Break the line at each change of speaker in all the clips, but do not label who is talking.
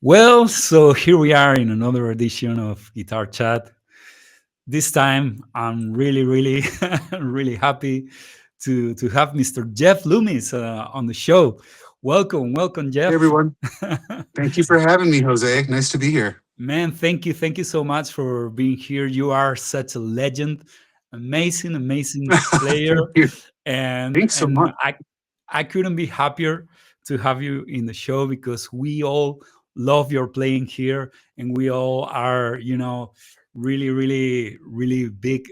Well, so here we are in another edition of Guitar Chat. This time, I'm really, really happy to have Mr. Jeff Loomis on the show. Welcome,
Hey
Jeff.
everyone. Thank you for having me, Jose. Nice to be here.
Man, thank you so much for being here. You are such a legend, amazing player,
Thank you.
and
Thanks so much.
I couldn't be happier to have you in the show because we all love your playing here, and we all are, really big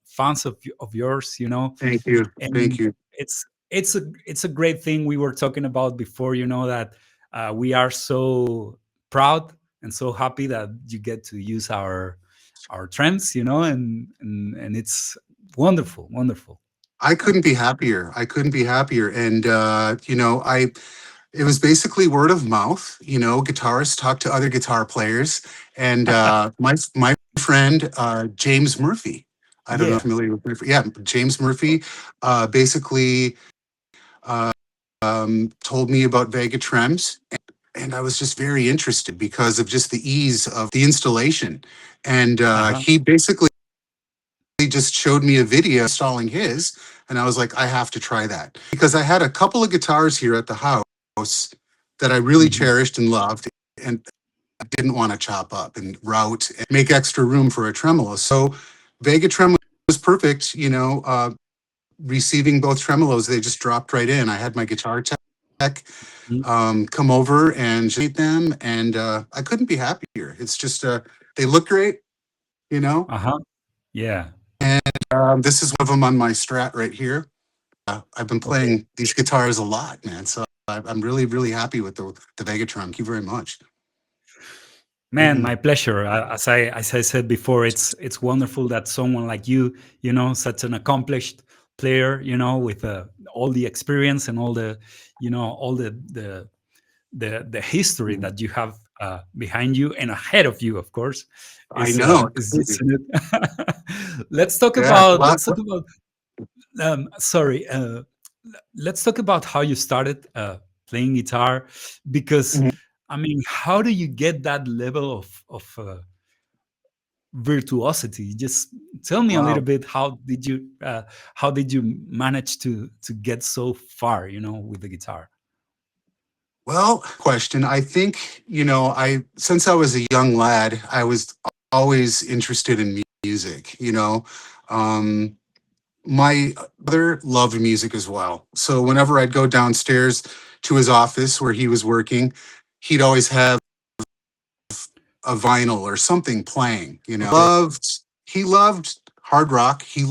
fans of yours.
Thank you. Thank
And
you.
it's a great thing we were talking about before. That we are so proud and so happy that you get to use our trends. And it's wonderful.
I couldn't be happier. I couldn't be happier. And I it was basically word of mouth. Guitarists talk to other guitar players, and my friend James Murphy. I don't know if
Yeah.
you're familiar with Murphy. Yeah, James Murphy basically told me about Vega Trems, and I was just very interested because of just the ease of the installation. And
Uh-huh.
he basically just showed me a video installing his, and I was like, I have to try that because I had a couple of guitars here at the house that I really
Mhm.
cherished and loved, and I didn't want to chop up and route and make extra room for a tremolo. So Vega Trem was perfect. Receiving both tremolos, they just dropped right in. I had my guitar tech
Mhm.
come over and just them, and I couldn't be happier. It's just they look great, you know.
Uh-huh. Yeah.
This is one of them on my Strat right here. I've been
Okay.
playing these guitars a lot, man. So I'm really happy with the Vegatrem. Thank you very much.
Man,
Mhm.
my pleasure. As I said before, it's wonderful that someone like you, such an accomplished player, with all the experience and all the history that you have behind you and ahead of you, of course,
I
is
know. It's
is
crazy.
using it. let's talk
Yeah.
about let's talk about sorry, let's talk about how you started playing guitar, because
Mhm.
I mean, how do you get that level of virtuosity? Just tell me a little
Wow.
bit. How did you manage to get so far, with the guitar?
Well, question. I think, I since I was a young lad, I was always interested in music, Um, my brother loved music as well. So whenever I'd go downstairs to his office where he was working, he'd always have a vinyl or something playing,
Okay.
He loved hard rock. He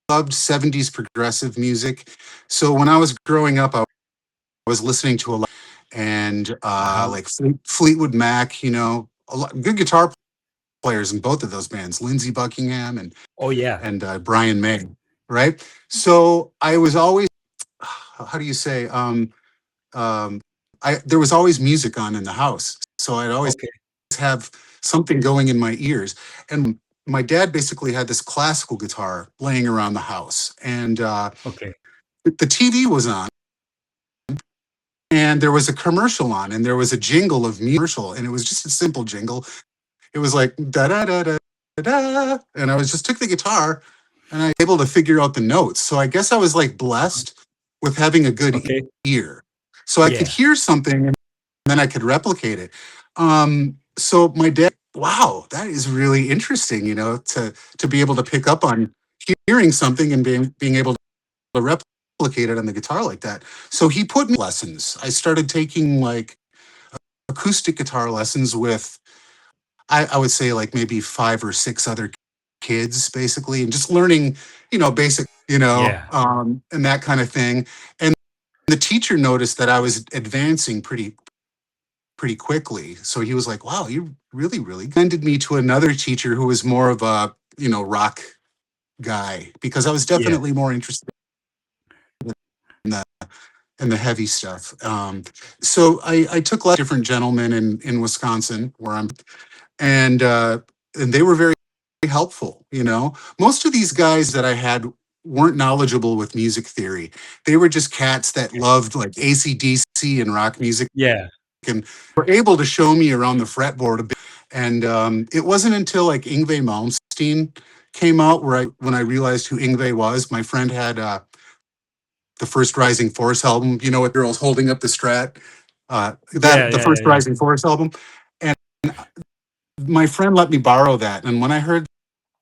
loved 70s progressive music. So when I was growing up, I was listening to a lot and
Uh-huh.
like Fleetwood Mac, a lot good guitar players in both of those bands, Lindsey Buckingham
Oh yeah.
and Brian May, right? So I was always, how do you say, um, I there was always music on in the house, so I'd always
Okay.
have something going in my ears. And my dad basically had this classical guitar laying around the house, and
Okay.
the TV was on, and there was a commercial on, and there was a jingle of commercial, and it was just a simple jingle. It was like da da da da da, and I was just took the guitar, and I was able to figure out the notes. So I guess I was like blessed with having a good
Okay.
ear, so I could
Yeah.
hear something and then I could replicate it. So my dad, wow, that is really interesting, to be able to pick up on hearing something and being able to replicate it on the guitar like that. So he put me lessons. I started taking like acoustic guitar lessons with, I would say like maybe five or six other kids basically, and just learning, basic,
Yeah.
and that kind of thing. And the teacher noticed that I was advancing pretty quickly. So he was like, wow, you really sended me to another teacher who was more of a, rock guy because I was
Yeah.
definitely more interested in the heavy stuff. So I took different gentlemen in Wisconsin where and they were very helpful. Most of these guys that I had weren't knowledgeable with music theory. They were just cats that loved like ACDC and rock music
Yeah.
and were able to show me around the fretboard a bit. And it wasn't until like Yngwie Malmsteen came out where when I realized who Yngwie was. My friend had the first Rising Force album, you know, with girls holding up the Strat,
Yeah,
that the
yeah, yeah,
first
yeah.
Rising Force album. And my friend let me borrow that. And when I heard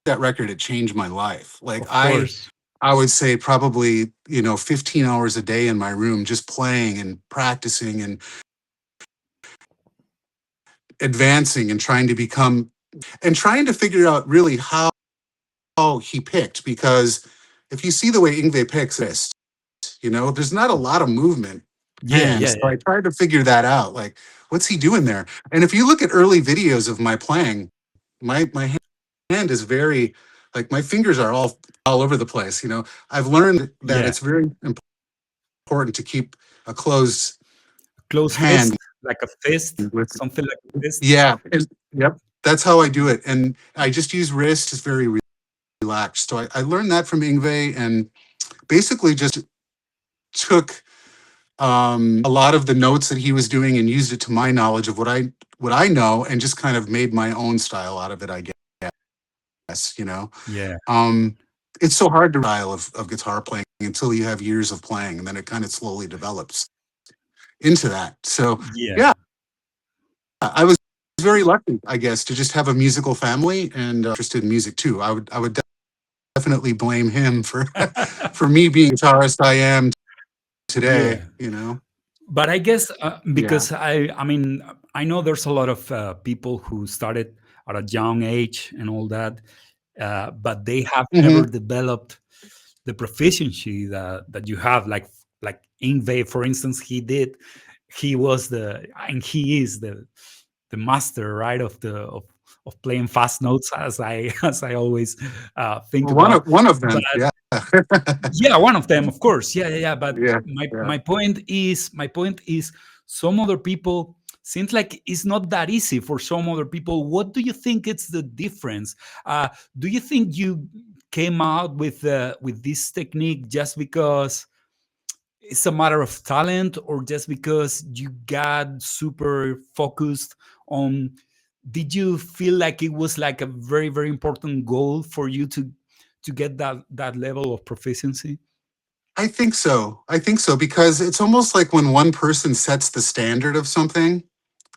that record, it changed my life. Like
Of course.
I would say probably, you know, 15 hours a day in my room, just playing and practicing and advancing and trying to become and trying to figure out really how he picked. Because if you see the way Ingve picks this, you know, there's not a lot of movement
Yeah, yeah,
hands. So
yeah.
I tried to figure that out. Like, what's he doing there? And if you look at early videos of my playing, my hand is very like my fingers are all over the place. You know, I've learned that
Yeah.
it's very important to keep a closed
Close
hand
fist, like a fist,
with
something like a fist.
yeah. And, yep. That's how I do it. And I just use wrist. It's very relaxed. So I learned that from Ingve and basically just took a lot of the notes that he was doing and used it to my knowledge of what I know and just kind of made my own style out of it, I guess, you know.
Yeah,
Um, it's so hard to style of guitar playing until you have years of playing and then it kind of slowly develops into that. So
yeah.
yeah, I was very lucky, I guess, to just have a musical family and interested in music too. I would definitely blame him for for me being the guitarist I am today,
Yeah.
you know.
But I guess
Yeah.
because I mean, I know there's a lot of people who started at a young age and all that, but they have never
Hmm.
developed the proficiency that you have. Like Ingve, for instance, he did. He was the and he is the master, right, of playing fast notes, as I as I always think
Well,
about.
one of
But
them, yeah.
yeah, one of them, of course. Yeah, yeah, yeah. But
Yeah,
my
yeah.
my point is some other people seems like it's not that easy for some other people. What do you think it's the difference? Do you think you came out with this technique just because it's a matter of talent, or just because you got super focused on? Did you feel like it was like a very very important goal for you to get that level of proficiency?
I think so. I think so because it's almost like when one person sets the standard of something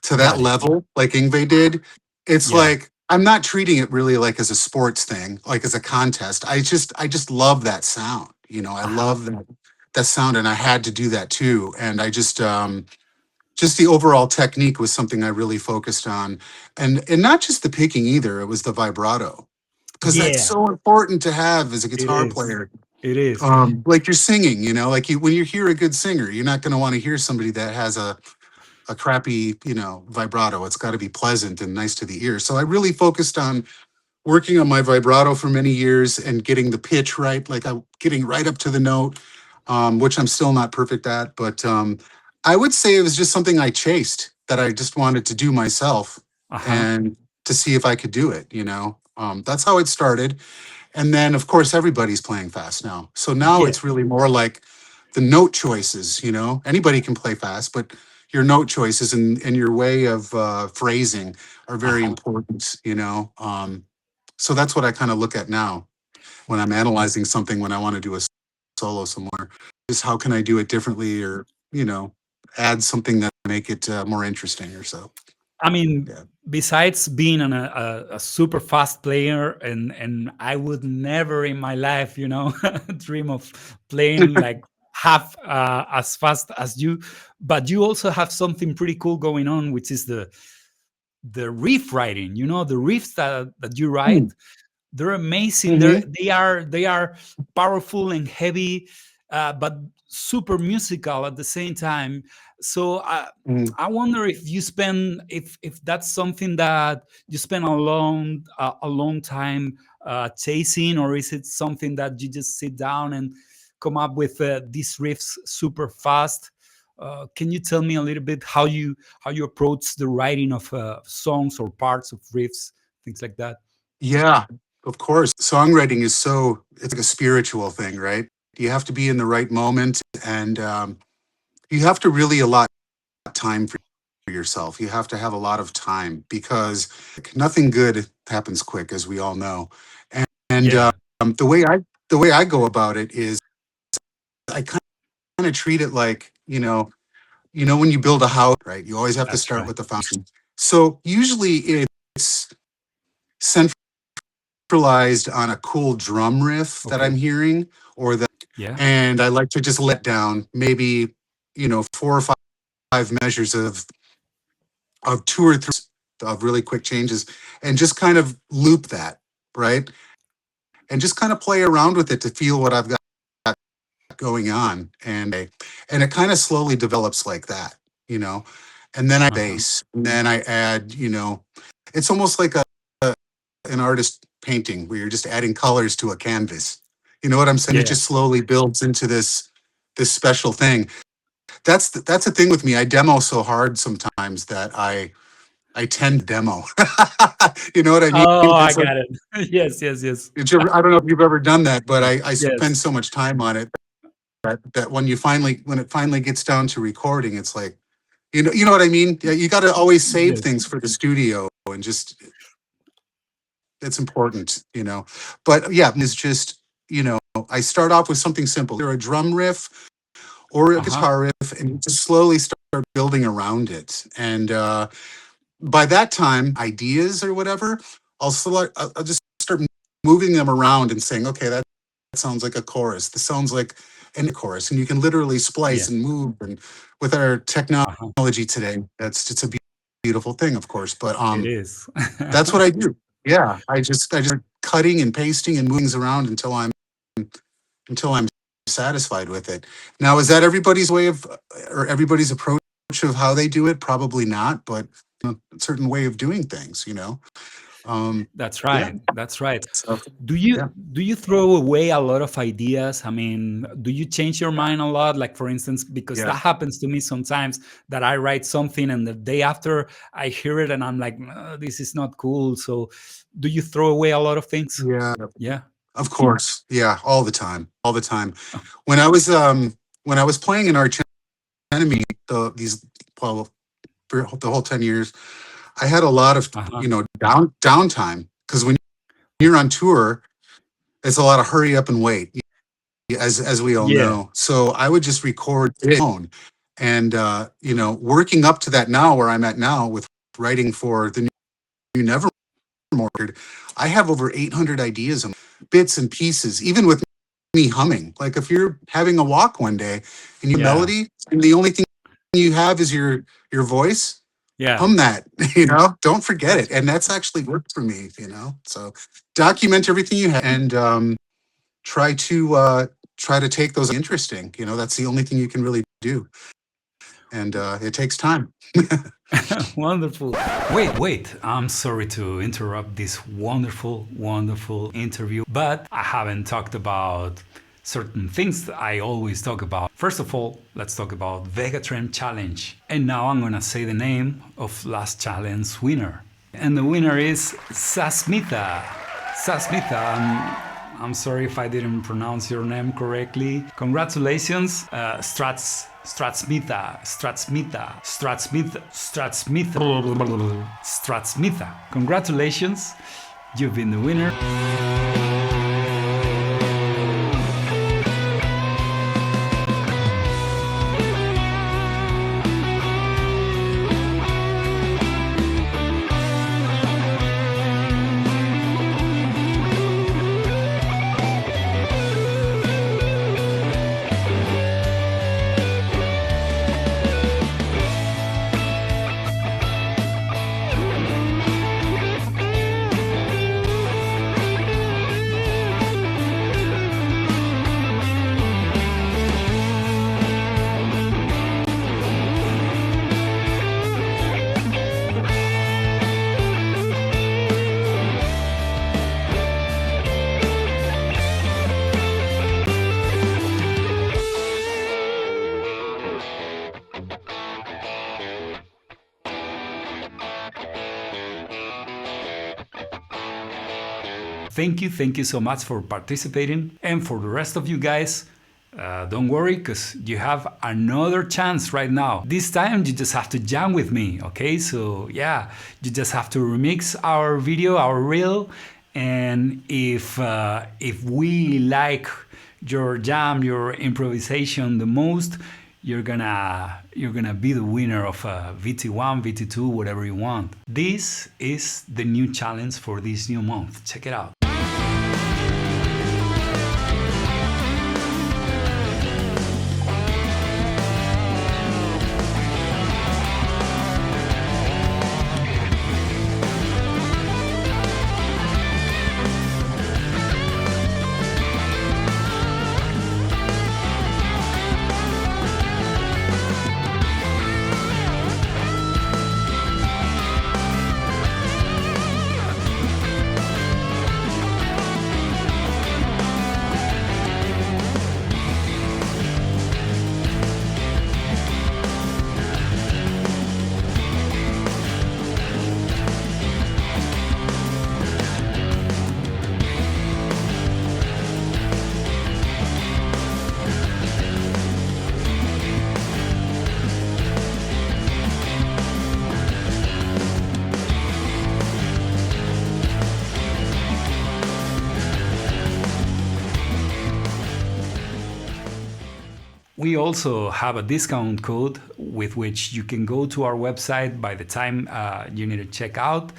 to that
Got it.
level, like Ingve did, it's
Yeah.
like I'm not treating it really like as a sports thing, like as a contest. I just love that sound. You know, I
Uh-huh.
love that sound and I had to do that too. And I just the overall technique was something I really focused on. And not just the picking either, it was the vibrato. Because that's
Yeah,
so important to have as a
it
guitar
is.
player.
It is.
Like you're singing, you know, like when you hear a good singer, you're not going to want to hear somebody that has a crappy, you know, vibrato. It's got to be pleasant and nice to the ear. So I really focused on working on my vibrato for many years and getting the pitch right, like I getting right up to the note, which I'm still not perfect at. But I would say it was just something I chased that I just wanted to do myself
Uh-huh.
and to see if I could do it. You know, that's how it started. And then, of course, everybody's playing fast now. So now
Yeah.
it's really more like the note choices. You know, anybody can play fast, but your note choices and your way of phrasing are very
Uh-huh.
important. You know, so that's what I kind of look at now when I'm analyzing something when I want to do a solo somewhere. Is how can I do it differently, or you know, add something that make it more interesting or so.
I mean,
Yeah.
besides being a super fast player, and I would never in my life, dream of playing like half as fast as you. But you also have something pretty cool going on, which is the riff writing. The riffs that you write, they're amazing.
Mm-hmm.
They are powerful and heavy, but super musical at the same time. So I wonder if you spend if that's something that you spend a long time chasing, or is it something that you just sit down and come up with these riffs super fast? Can you tell me a little bit how you approach the writing of songs or parts of riffs, things like that?
Yeah, of course. Songwriting is it's like a spiritual thing, right? You have to be in the right moment and you have to really allot time for yourself. You have to have a lot of time because nothing good happens quick, as we all know. And
Yeah,
the way I go about it is I kind of treat it like when you build a house, right? You always have to
that's
start
right.
with the foundation. So usually it's centralized on a cool drum riff that I'm
Okay.
hearing,
Yeah.
and I like to just let down maybe 4 or 5 measures of 2 or 3 of really quick changes, and just kind of loop that, right? And just kind of play around with it to feel what I've got going on, and it kind of slowly develops like that, you know. And then I
Uh-huh.
base, and then I add, it's almost like an artist painting where you're just adding colors to a canvas. You know what I'm saying? It
Yeah.
just slowly builds into this special thing. That's the thing with me. I demo so hard sometimes that I tend to demo. You know what I mean?
Oh, I
It's like
got it. Yes, yes, yes.
I don't know if you've ever done that, but I spend
Yes.
so much time on it that when it finally gets down to recording, it's like you know what I mean. Yeah, you got to always save
Yes.
things for the studio, and just it's important, But yeah, it's just I start off with something simple, either a drum riff or a
Uh-huh.
guitar riff, and just slowly start building around it. And by that time, ideas or whatever, I'll just start moving them around and saying, okay, that sounds like a chorus. This sounds like a chorus, and you can literally splice
Yeah.
and move. And with our
Uh-huh.
technology today, that's it's a beautiful thing, of course. But
It is.
that's what I do. Yeah, I just cutting and pasting and moving things around until I'm satisfied with it. Now, is that everybody's way of or everybody's approach of how they do it? Probably not, but a certain way of doing things. Um,
That's
yeah.
right. That's right.
So
Do you
yeah,
do you throw away a lot of ideas? I mean, do you change your mind a lot? Like for instance, because
yeah,
that happens to me sometimes that I write something and the day after I hear it and I'm like, this is not cool. So do you throw away a lot of things?
yeah.
Yeah.
Of course, yeah, all the time, all the time.
Oh,
When I was um when I was playing in Arch Enemy, well, for the whole 10 years, I had a lot of
uh-huh.
downtime because when you're on tour, it's a lot of hurry up and wait, as we all
Yeah.
know. So I would just record it alone, and working up to that now, where I'm at now with writing for the new Nevermore, I have over 800 ideas and bits and pieces, even with me humming. Like if you're having a walk one day and you
Yeah.
melody, and the only thing you have is your voice,
Yeah.
hum that. Don't forget it. And that's actually worked for me. So document everything you have, and try to take those interesting. That's the only thing you can really do, and it takes time.
Wonderful. Wait. I'm sorry to interrupt this wonderful, wonderful interview, but I haven't talked about certain things that I always talk about. First of all, let's talk about Vegatrem Challenge. And now I'm gonna say the name of last challenge winner. And the winner is Sasmita. Sasmita, I'm sorry if I didn't pronounce your name correctly. Congratulations, Stratsmitha. Congratulations, you've been the winner. Thank you so much for participating. And for the rest of you guys, Don't worry, because you have another chance right now. This time, you just have to jam with me, okay? So, yeah, you just have to remix our video, our reel, and if we like your jam, your improvisation the most, you're gonna be the winner of VT1, VT2, whatever you want. This is the new challenge for this new month. Check it out. We also have a discount code with which you can go to our website by the time you need to check out.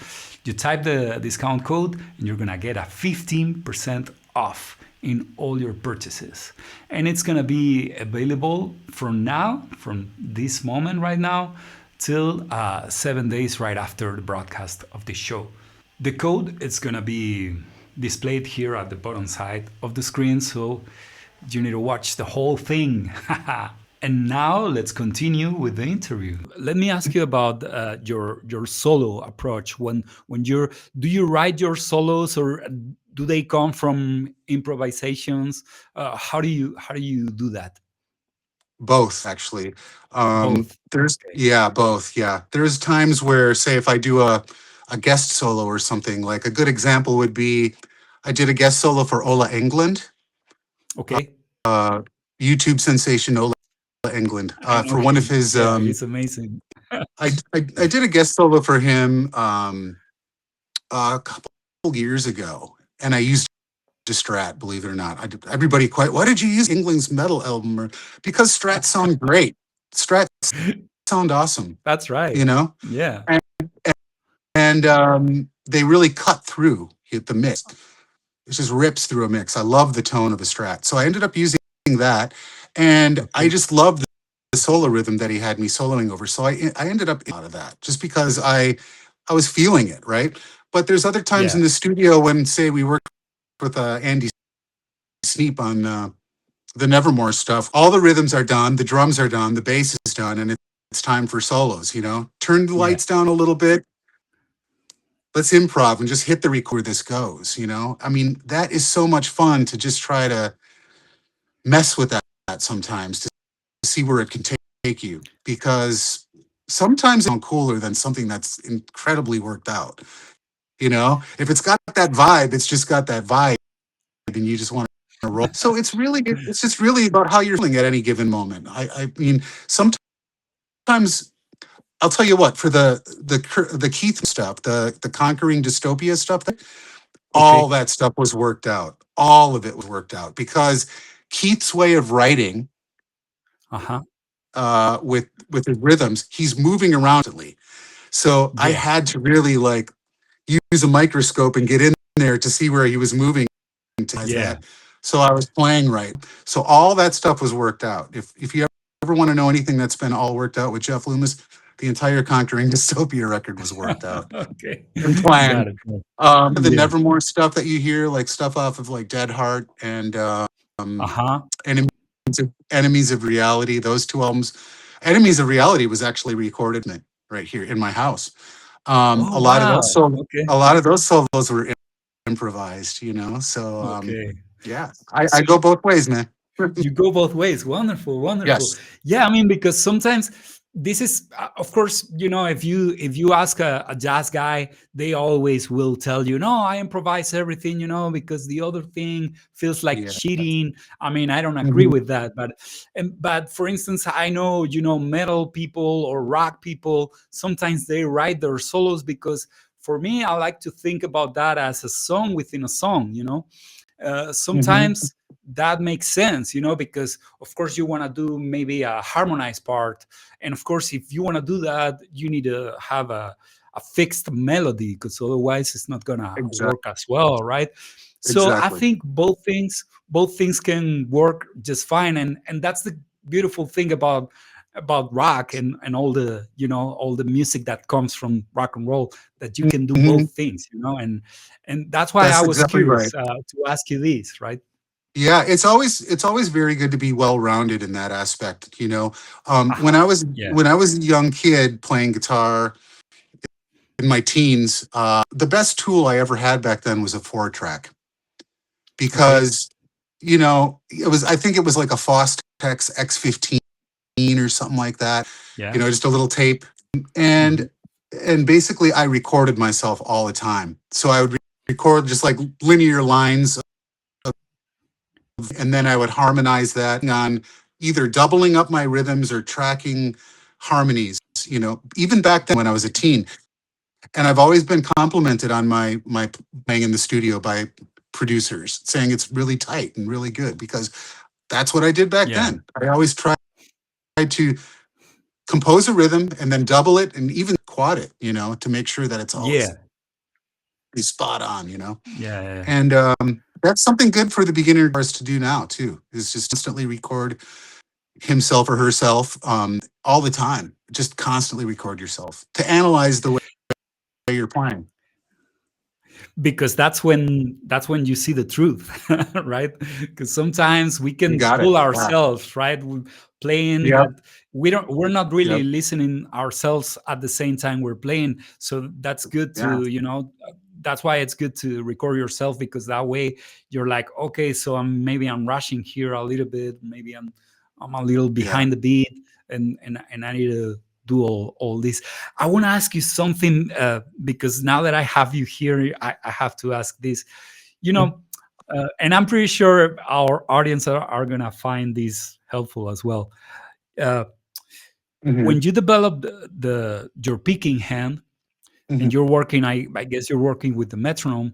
You type the discount code and you're gonna get a 15% off in all your purchases. And it's gonna be available from now, from this moment right now, till 7 days right after the broadcast of the show. The code is gonna be displayed here at the bottom side of the screen, so you need to watch the whole thing. And now let's continue with the interview. Let me ask you about your solo approach. When you're do you write your solos or do they come from improvisations? How do you do that?
Both, actually.
Both.
There's
Okay.
yeah, both. Yeah, there's times where, say, if I do a guest solo or something, like a good example would be, I did a guest solo for Ola England,
Okay.
uh, YouTube sensation Ola England,
I know
for one of
him.
his.
Yeah, he's amazing.
I did a guest solo for him a couple years ago, and I used a Strat. Believe it or not, everybody quite. Why did you use England's metal album? Because Strats sound great. Strats sound awesome.
That's right.
You know,
Yeah.
and, and they really cut through the mix. It just rips through a mix. I love the tone of a Strat, so I ended up using that, and I
Okay.
just loved the solo rhythm that he had me soloing over. So I ended up out of that just because I was feeling it, right? But there's other times
Yeah.
in the studio when, say, we worked with Andy Sneap on the Nevermore stuff. All the rhythms are done, the drums are done, the bass is done, and it's time for solos. Turn the
Yeah.
lights down a little bit. Let's improv and just hit the record. This goes. I mean, that is so much fun to just try to mess with that sometimes to see where it can take you, because sometimes it's cooler than something that's incredibly worked out. If it's got that vibe, it's just got that vibe, and you just want to roll. So it's just really about how you're feeling at any given moment. I mean, sometimes I'll tell you what, for the Keith stuff, the conquering dystopia stuff, all
Okay.
that stuff was worked out. All of it was worked out because Keith's way of writing,
Uh-huh.
with his rhythms, he's moving around constantly. So I
Yeah.
had to really like use a microscope and get in there to see where he was moving to
Yeah.
that. So I was playing right. So all that stuff was worked out. If you ever want to know anything that's been all worked out with Jeff Loomis, the entire Conquering Dystopia record was worked out
Okay.
and
Got
planned.
it.
The
Yeah.
Nevermore stuff that you hear, like stuff off of like Dead Heart and
Uh-huh.
Enemies Enemies of Reality, those two albums. Enemies of Reality was actually recorded right here in my house.
Oh, wow. Okay.
A lot of those solos were improvised, So
Okay.
yeah, I
So
go both ways, man.
you go both ways. Wonderful, wonderful.
Yes.
Yeah, I mean, because sometimes this is of course, if you ask a jazz guy, they always will tell you, no, I improvise everything, because the other thing feels like
Yeah.
cheating. I mean, I don't agree
Mhm.
with that, but for instance, I know, metal people or rock people, sometimes they write their solos, because for me, I like to think about that as a song within a song.
Mhm.
Sometimes that makes sense, because of course you want to do maybe a harmonized part, and of course if you want to do that, you need to have a fixed melody, because otherwise it's not gonna
Exactly.
work as well, right? So I
Exactly.
think both things can work just fine, and that's the beautiful thing about rock, and all the music that comes from rock and roll, that you can do both
Mhm.
things, and that's why I
That's
was
exactly right.
curious to ask you this, right?
Yeah, it's always very good to be well-rounded in that aspect, you know. When
Uh-huh.
I was
Yeah.
when I was a young kid playing guitar in my teens, the best tool I ever had back then was a 4-track
Okay.
because, I think it was like a Fostex X15 or something like that,
Yeah.
just a little tape. And
Hmm.
and basically I recorded myself all the time. So I would record just like linear lines, and then I would harmonize that on either doubling up my rhythms or tracking harmonies, even back then when I was a teen. And I've always been complimented on my playing in the studio by producers saying it's really tight and really good because that's what I did back
Yeah.
then. I always tried to compose a rhythm and then double it and even quad it, to make sure that it's always
Yeah.
spot on,
Yeah. Yeah.
And that's something good for the beginner guitarist to do now too, is just constantly record himself or herself, all the time. Just constantly record yourself to analyze the way you're playing.
Because that's when you see the truth, right? Because sometimes we
You
can
got it.
fool
Yeah.
ourselves, right? We're playing,
Yep.
but we're not really
Yep.
listening ourselves at the same time we're playing. So that's good
Yeah.
to, that's why it's good to record yourself, because that way you're like, okay, so I'm rushing here a little bit, maybe I'm a little
Yeah.
behind the beat, and I need to do all this. I want to ask you something, because now that I have you here, I have to ask this. You know, and I'm pretty sure our audience are gonna find this helpful as well. Uh,
Hmm.
when you develop the your picking hand,
Hmm.
and you're working, I guess you're working with the metronome.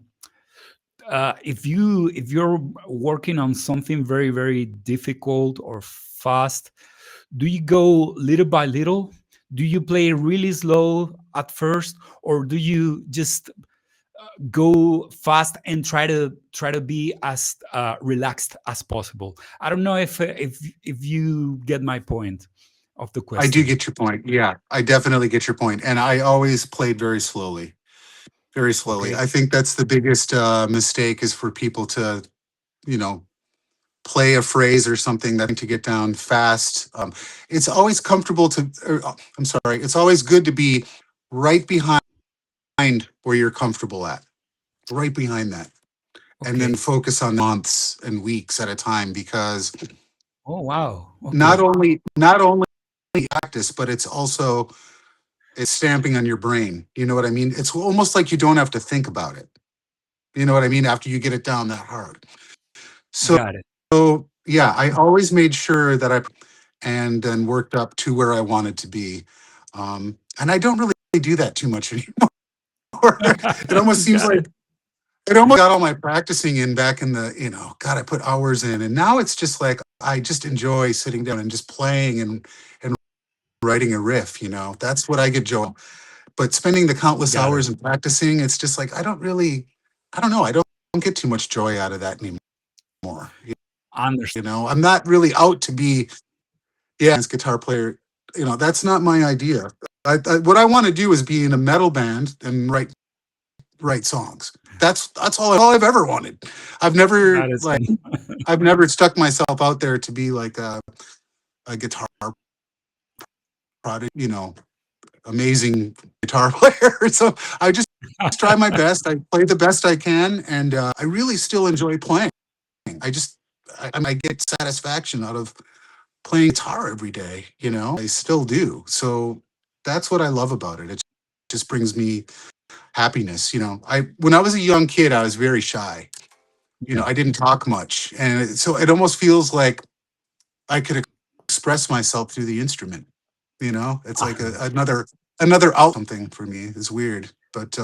If you're working on something very very difficult or fast, do you go little by little? Do you play really slow at first, or do you just go fast and try to be as relaxed as possible? I don't know if you get my point of the
I do
question.
get your point. Yeah, I definitely get your point. And I always played very slowly, very slowly.
Okay.
I think that's the biggest mistake is for people to, you know, play a phrase or something that to get down fast. It's always comfortable to, I'm sorry, it's always good to be right behind where you're comfortable at, right behind that, and then
Okay.
focus on months and weeks at a time because
Oh wow.
not
Okay.
only practice, but it's stamping on your brain. You know what I mean? It's almost like you don't have to think about it. You know what I mean? After you get it down that hard. So
Got it.
yeah, I always made sure that I and then worked up to where I wanted to be. And I don't really do that too much anymore. It almost seems
Got
like
it.
it almost got all my practicing in back in the, God, I put hours in. And now it's just like I just enjoy sitting down and just playing and writing a riff, That's what I get joy. But spending the countless
Got it.
hours and practicing, it's just like I don't know, don't get too much joy out of that anymore.
Understood.
I'm not really out to be as guitar player. That's not my idea. What I want to do is be in a metal band and write songs. That's all I've ever wanted. I've never
That is
like I've never stuck myself out there to be like a guitar product, amazing guitar player. So I just try my best. I play the best I can, and I really still enjoy playing. I just I get satisfaction out of playing guitar every day. I still do. So that's what I love about it. It just brings me happiness. I when I was a young kid, I was very shy.
Yeah.
I didn't talk much, and so it almost feels like I could express myself through the instrument. It's like
Ah,
another out something for me. It's weird, but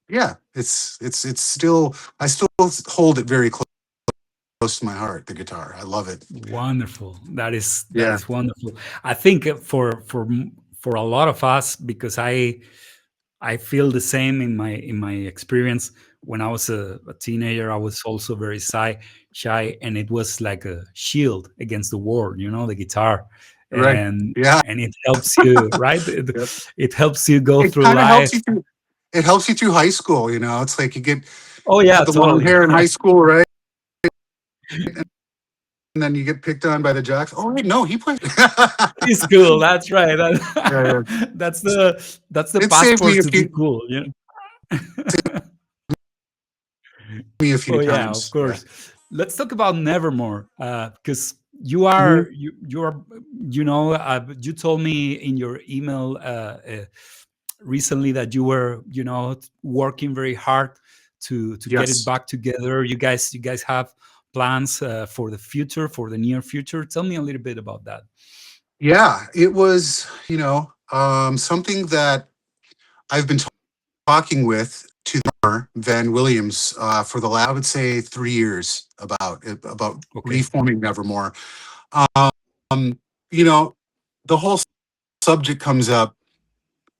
yeah, it's still I still hold it very close to my heart. The guitar, I love it.
wonderful. That
Yeah,
is wonderful. I think for a lot of us, because I feel the same in my experience. When I was a teenager, I was also very shy, and it was like a shield against the world. The guitar,
right. Yeah,
and it helps you, right?
yep.
It helps you go
It
through
kind of helps
life.
you through. It helps you through high school. It's like you
Oh yeah,
had the long
totally.
hair in high school, right? And then you get picked on by the jocks. Oh wait, no, he plays.
It's cool. That's right.
Yeah, yeah.
That's the
It saved me
passport
a
to be
few
cool.
me a few
Oh yeah, of
times. Yeah.
course. Let's talk about Nevermore, because
Mhm.
you are you told me in your email recently that you were working very hard to get it
Yes.
back together. You guys have plans for the future, for the near future. Tell me a little bit about that.
Yeah. It was, something that I've been talking with to Van Williams for the last, I would say, 3 years about
Okay.
reforming Nevermore. Um, you know, the whole subject comes up.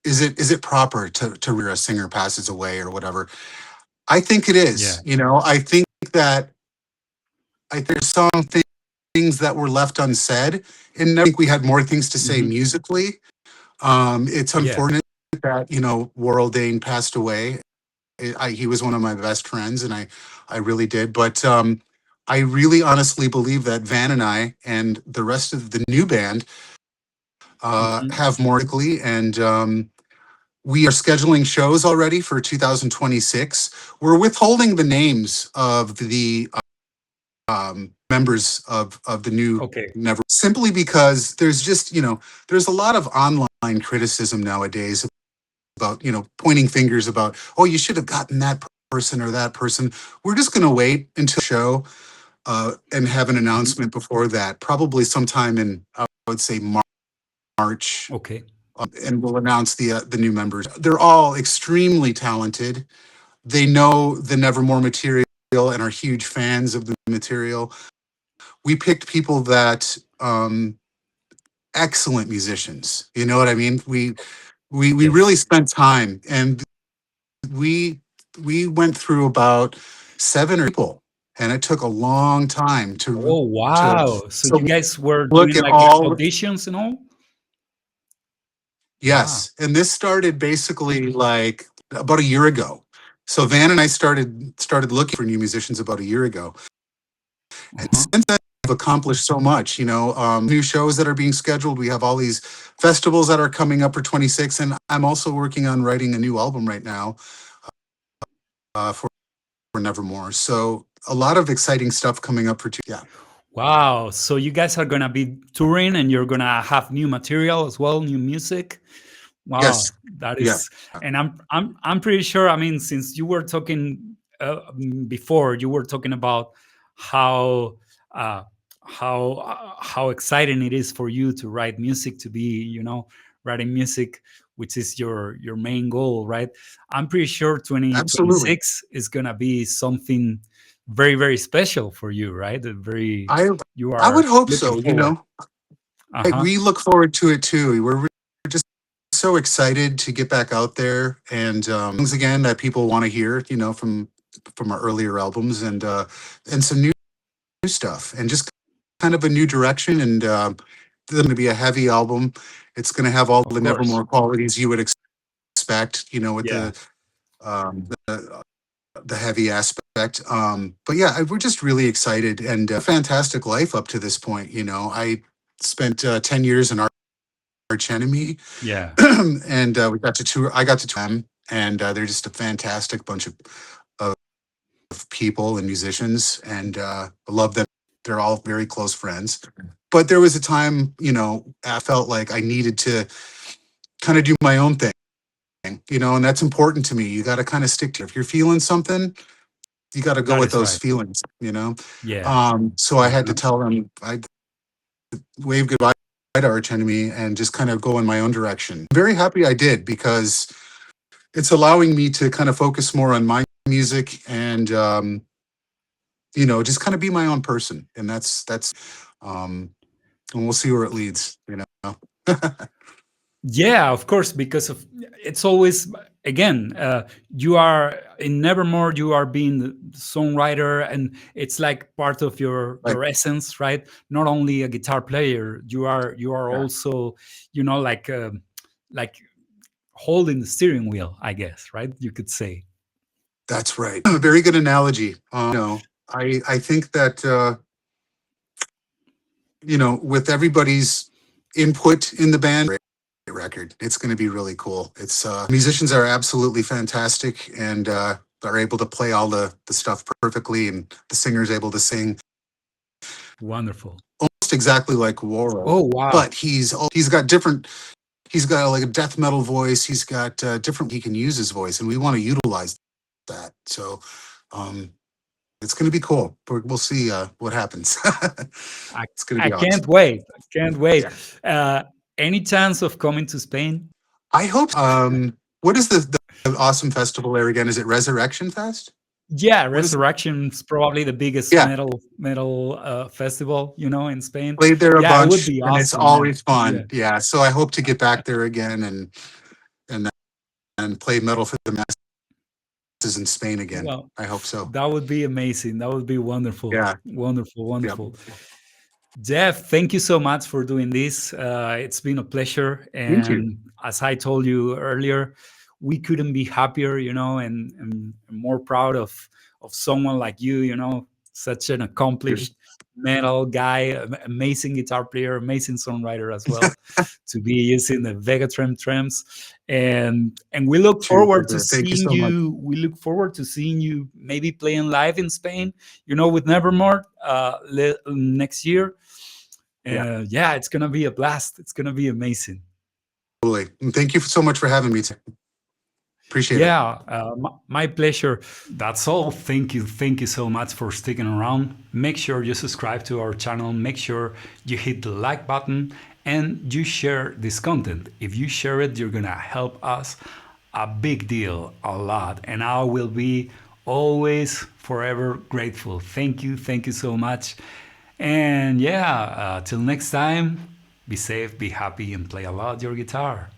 Is it proper to a singer passes away or whatever? I think it
Yeah.
is. I think that there's some things that were left unsaid, and I think we had more things to say
Hmm.
musically. It's
Yeah.
unfortunate that Worrell Dane passed away. He was one of my best friends, and I really did. But I really honestly believe that Van and I and the rest of the new band
Hmm.
have more musically, and we are scheduling shows already for 2026. We're withholding the names of the members of the new
Okay.
Never, simply because there's a lot of online criticism nowadays about pointing fingers about, oh, you should have gotten that person or that person. We're just going to wait until the show and have an
Hmm.
announcement before that, probably sometime in, I would say, March.
Okay.
And we'll announce the new members. They're all extremely talented. They know the Nevermore material and are huge fans of the material. We picked people that excellent musicians. You know what I mean? We really
Yes.
spent time, and we we went through about 7 or 8 people, and it took a long time
Oh wow! So you
to
guys were
look
doing
at
like
all.
auditions and all? Wow.
Yes, and this started basically like about a year ago. So Van and I started looking for new musicians about a year ago, and
Uh-huh.
since then we've accomplished so much. New shows that are being scheduled. We have all these festivals that are coming up for 26, and I'm also working on writing a new album right now for Nevermore. So a lot of exciting stuff coming up for two. Yeah.
Wow. So you guys are gonna be touring and you're gonna have new material as well, new music. Wow,
Yes.
that
Yeah.
is, and I'm pretty sure. I mean, since you were talking before, you were talking about how uh, how exciting it is for you to write music, to be writing music, which is your main goal, right? I'm pretty sure
Absolutely.
2026 is gonna be something very very special for you, right? A very
I
you
I
are
would hope
looking
so.
forward. Uh huh.
We look forward to it too. We're just so excited to get back out there and things again that people want to hear. From our earlier albums and some new stuff and just kind of a new direction. And it's going to be a heavy album. It's going to have all
Of
the
course.
Nevermore qualities you would expect. With
Yeah.
um, the heavy aspect. But yeah, we're just really excited and fantastic life up to this point. I spent 10 years in Arch Enemy,
Yeah.
and we got to tour. I got to tour them, and they're just a fantastic bunch of people and musicians, and I love them. They're all very close friends. but there was a time, I felt like I needed to kind of do my own thing, and that's important to me. You got to kind of stick to, if you're feeling something, you got to go
That
with
is
those
right.
feelings.
Yeah.
So I had to
Uh-huh.
tell them, I wave goodbye to Arch Enemy and just kind of go in my own direction. Very happy I did, because it's allowing me to kind of focus more on my music and, just kind of be my own person. And that's, and we'll see where it leads.
Yeah, of course, because of it's always again, you are in Nevermore, you are being the songwriter, and it's like part of
Like,
your essence, right? Not only a guitar player, you are
yeah,
also, like holding the steering wheel, I guess, right? You could say.
that's right. Very good analogy. I think that, with everybody's input in the band, record, it's going to be really cool. It's musicians are absolutely fantastic, and are able to play all the stuff perfectly, and the singer's able to sing
Wonderful.
almost exactly like Waro,
Oh wow.
but he's got different. He's got like a death metal voice. He's got different. He can use his voice, and we want to utilize that. So um, it's going to be cool. We'll see what happens.
I
It's going to
I
be awesome.
can't wait. I can't wait.
Yeah,
Uh, any chance of coming to Spain?
I hope. What is the awesome festival there again? Is it Resurrection Fest?
Yeah,
What is it?
Resurrection's probably the biggest
Yeah,
metal festival, in Spain.
played there a
Yeah, it would
bunch,
be
and it's
awesome, man.
always
Yeah.
fun. Yeah, so I hope to get back there again, and play metal for the masses in Spain again.
Well,
I hope so.
that would be amazing. That would be wonderful.
Yeah.
Wonderful,
Yep.
wonderful. Jeff, thank you so much for doing this. It's been a pleasure.
Thank you.
And as I told you earlier, we couldn't be happier, and more proud of someone like you, such an accomplished metal guy, amazing guitar player, amazing songwriter as well, to be using the Vegatrem trems. And we look
Too.
forward to
Thank you
seeing
so much.
you. We look forward to seeing you maybe playing live in Spain, with Nevermore next year.
Yeah,
Yeah, it's gonna be a blast. It's gonna be amazing.
totally. And thank you so much for having me. Appreciate it.
Yeah, my pleasure. That's all. Thank you so much for sticking around. Make sure you subscribe to our channel. Make sure you hit the like button and you share this content. If you share it, you're gonna help us a big deal, a lot, and I will be always forever grateful. Thank you so much. And yeah, till next time, be safe, be happy, and play a lot your guitar.